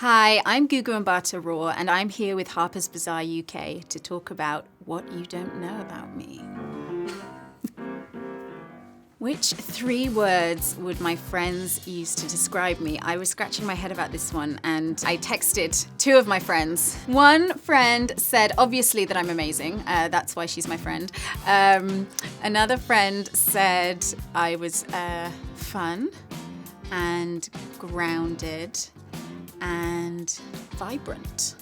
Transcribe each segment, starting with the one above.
Hi, I'm Gugu Mbatha-Raw, and I'm here with Harper's Bazaar UK to talk about what you don't know about me. Which 3 words would my friends use to describe me? I was scratching my head about this one, and I texted 2 of my friends. One friend said, obviously, that I'm amazing. That's why she's my friend. Another friend said I was fun and grounded and vibrant,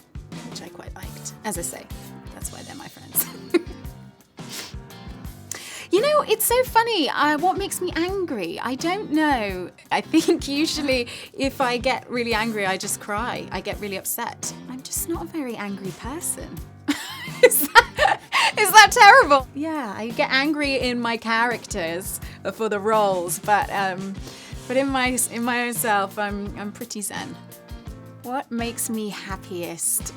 which I quite liked. As I say, that's why they're my friends. You know, it's so funny. What makes me angry? I don't know. I think usually if I get really angry, I just cry. I get really upset. I'm just not a very angry person. Is that terrible? Yeah, I get angry in my characters for the roles, but in my own self, I'm pretty zen. What makes me happiest?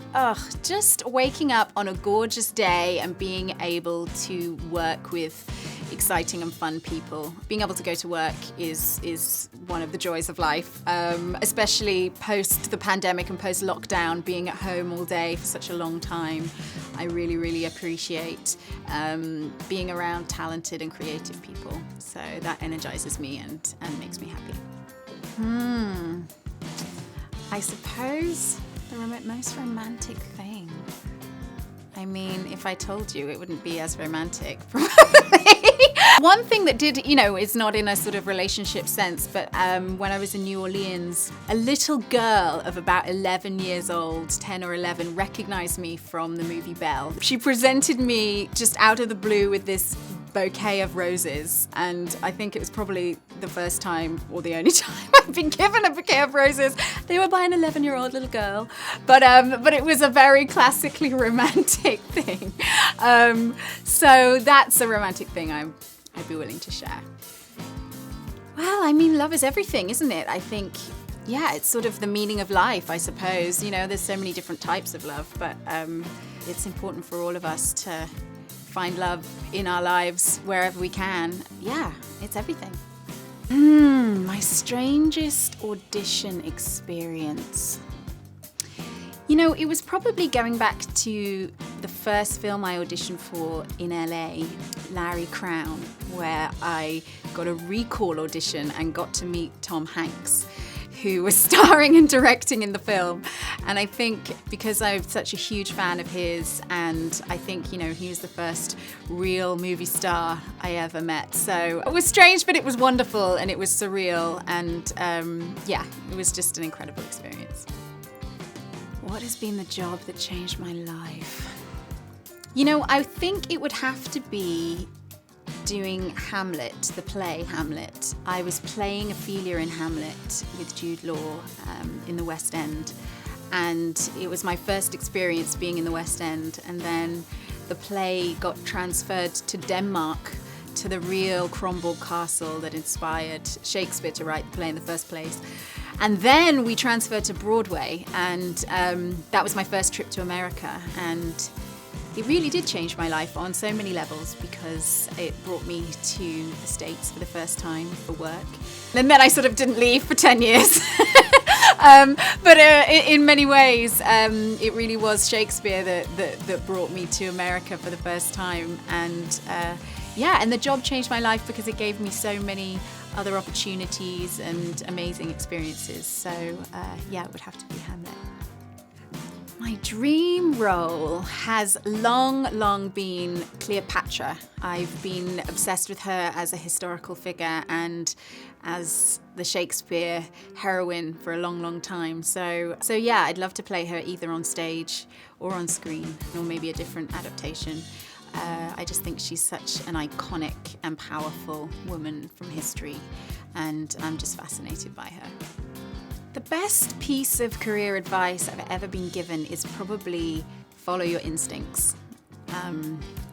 Just waking up on a gorgeous day and being able to work with exciting and fun people. Being able to go to work is one of the joys of life, especially post the pandemic and post lockdown, being at home all day for such a long time. I really, really appreciate being around talented and creative people. So that energizes me and makes me happy. I suppose the most romantic thing. I mean, if I told you, it wouldn't be as romantic, probably. One thing that did, is not in a sort of relationship sense, but when I was in New Orleans, a little girl of about 11 years old, 10 or 11, recognized me from the movie Belle. She presented me just out of the blue with this bouquet of roses, and I think it was probably the first time or the only time I've been given a bouquet of roses. They were by an 11-year-old little girl, but it was a very classically romantic thing. So that's a romantic thing I'd be willing to share. Well, I mean, love is everything, isn't it? I think, yeah, it's sort of the meaning of life, I suppose. There's so many different types of love, but it's important for all of us to find love in our lives wherever we can. Yeah, it's everything. My strangest audition experience. It was probably going back to the first film I auditioned for in LA, Larry Crown, where I got a recall audition and got to meet Tom Hanks, who was starring and directing in the film. And I think because I'm such a huge fan of his, and I think, he was the first real movie star I ever met. So it was strange, but it was wonderful and it was surreal. And it was just an incredible experience. What has been the job that changed my life? I think it would have to be doing Hamlet, the play Hamlet. I was playing Ophelia in Hamlet with Jude Law in the West End, and it was my first experience being in the West End, and then the play got transferred to Denmark, to the real Kronborg castle that inspired Shakespeare to write the play in the first place. And then we transferred to Broadway, and that was my first trip to America, and it really did change my life on so many levels because it brought me to the States for the first time for work. And then I sort of didn't leave for 10 years. But in many ways, it really was Shakespeare that brought me to America for the first time. And and the job changed my life because it gave me so many other opportunities and amazing experiences. So it would have to be Hamlet. My dream role has long been Cleopatra. I've been obsessed with her as a historical figure and as the Shakespeare heroine for a long time. So I'd love to play her either on stage or on screen, or maybe a different adaptation. I just think she's such an iconic and powerful woman from history, and I'm just fascinated by her. The best piece of career advice I've ever been given is probably follow your instincts.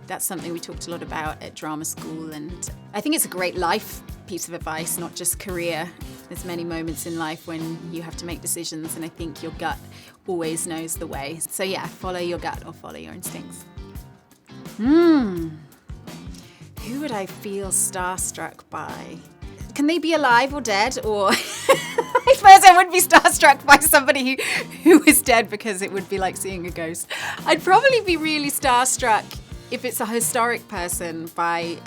That's something we talked a lot about at drama school, and I think it's a great life piece of advice, not just career. There's many moments in life when you have to make decisions, and I think your gut always knows the way. So follow your gut or follow your instincts. Who would I feel starstruck by? Can they be alive or dead, or I suppose I would be starstruck by somebody who is dead, because it would be like seeing a ghost. I'd probably be really starstruck if it's a historic person, by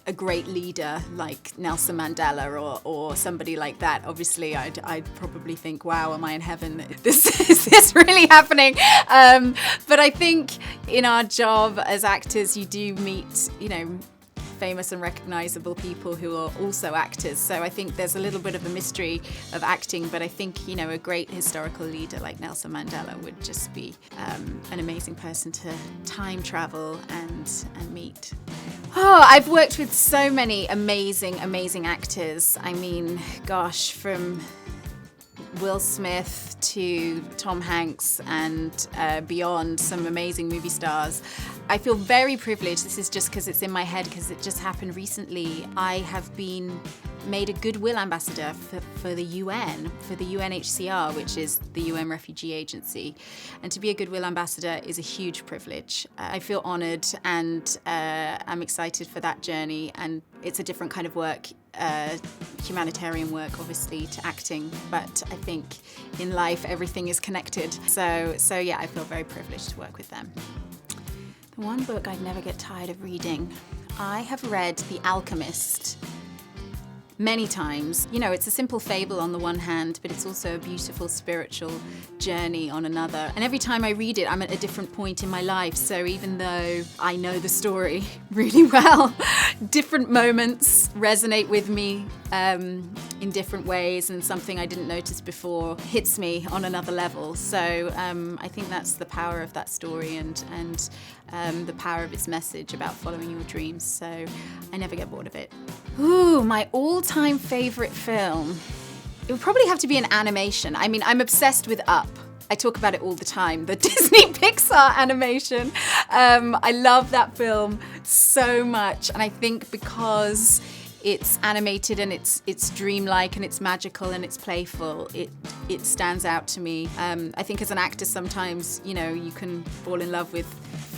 a great leader like Nelson Mandela or somebody like that. Obviously, I'd probably think, wow, am I in heaven? Is this really happening? But I think in our job as actors, you do meet, famous and recognizable people who are also actors. So I think there's a little bit of a mystery of acting, but I think, a great historical leader like Nelson Mandela would just be an amazing person to time travel and meet. Oh, I've worked with so many amazing actors. I mean, gosh, from Will Smith to Tom Hanks and beyond, some amazing movie stars. I feel very privileged. This is just because it's in my head, because it just happened recently. I have been made a goodwill ambassador for the UN, for the UNHCR, which is the UN Refugee Agency. And to be a goodwill ambassador is a huge privilege. I feel honoured, and I'm excited for that journey. And it's a different kind of work, humanitarian work, obviously, to acting. But I think in life, everything is connected. So yeah, I feel very privileged to work with them. The one book I'd never get tired of reading. I have read The Alchemist many times. It's a simple fable on the one hand, but it's also a beautiful spiritual journey on another. And every time I read it, I'm at a different point in my life. So even though I know the story really well, different moments resonate with me in different ways, and something I didn't notice before hits me on another level. So I think that's the power of that story, and the power of its message about following your dreams. So I never get bored of it. Ooh, my all-time favorite film. It would probably have to be an animation. I mean, I'm obsessed with Up. I talk about it all the time, the Disney Pixar animation. I love that film so much, and I think because it's animated and it's dreamlike and it's magical and it's playful, it stands out to me. I think as an actor, sometimes you can fall in love with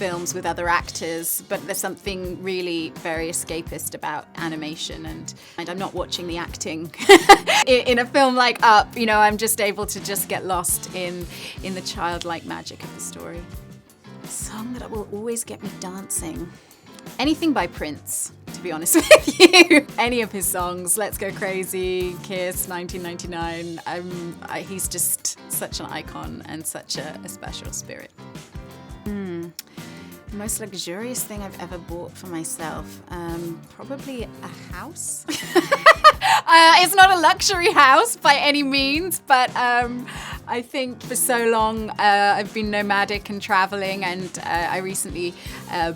films with other actors, but there's something really very escapist about animation, and I'm not watching the acting in a film like Up. I'm just able to just get lost in the childlike magic of the story. A song that will always get me dancing. Anything by Prince, to be honest with you. Any of his songs, Let's Go Crazy, Kiss, 1999. He's just such an icon and such a special spirit. The most luxurious thing I've ever bought for myself, probably a house. It's not a luxury house by any means, but I think for so long I've been nomadic and traveling, and I recently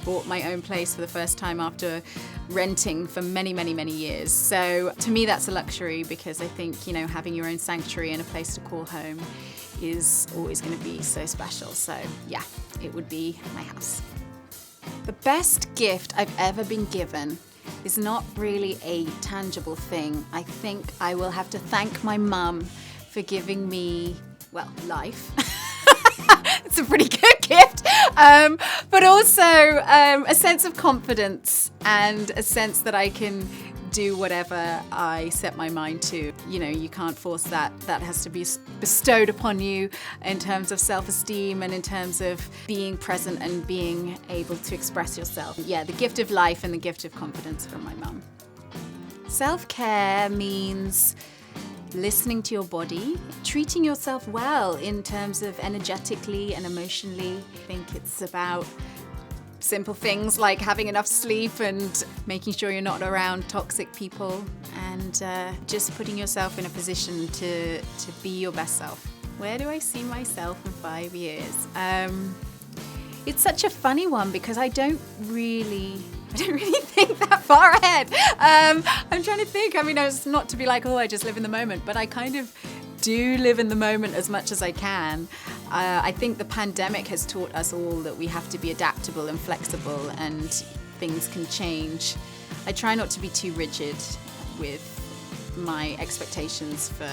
bought my own place for the first time after renting for many years. So to me that's a luxury, because I think having your own sanctuary and a place to call home is always going to be so special. So yeah, it would be my house. The best gift I've ever been given is not really a tangible thing. I think I will have to thank my mum for giving me, life. It's a pretty good gift, but also a sense of confidence and a sense that I can do whatever I set my mind to. You can't force that. That has to be bestowed upon you in terms of self-esteem and in terms of being present and being able to express yourself. Yeah, the gift of life and the gift of confidence from my mum. Self-care means listening to your body, treating yourself well in terms of energetically and emotionally. I think it's about simple things like having enough sleep and making sure you're not around toxic people, and just putting yourself in a position to be your best self. Where do I see myself in 5 years? It's such a funny one, because I don't really think that far ahead. I'm trying to think. I mean, it's not to be like, I just live in the moment, but I kind of do live in the moment as much as I can. I think the pandemic has taught us all that we have to be adaptable and flexible, and things can change. I try not to be too rigid with my expectations for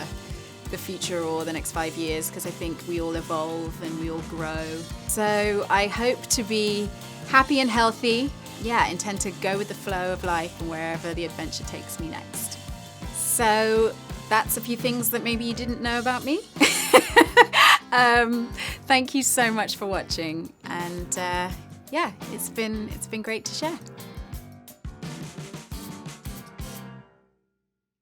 the future or the next 5 years, because I think we all evolve and we all grow. So I hope to be happy and healthy. Yeah, intend to go with the flow of life and wherever the adventure takes me next. So that's a few things that maybe you didn't know about me. Thank you so much for watching, and yeah, it's been great to share.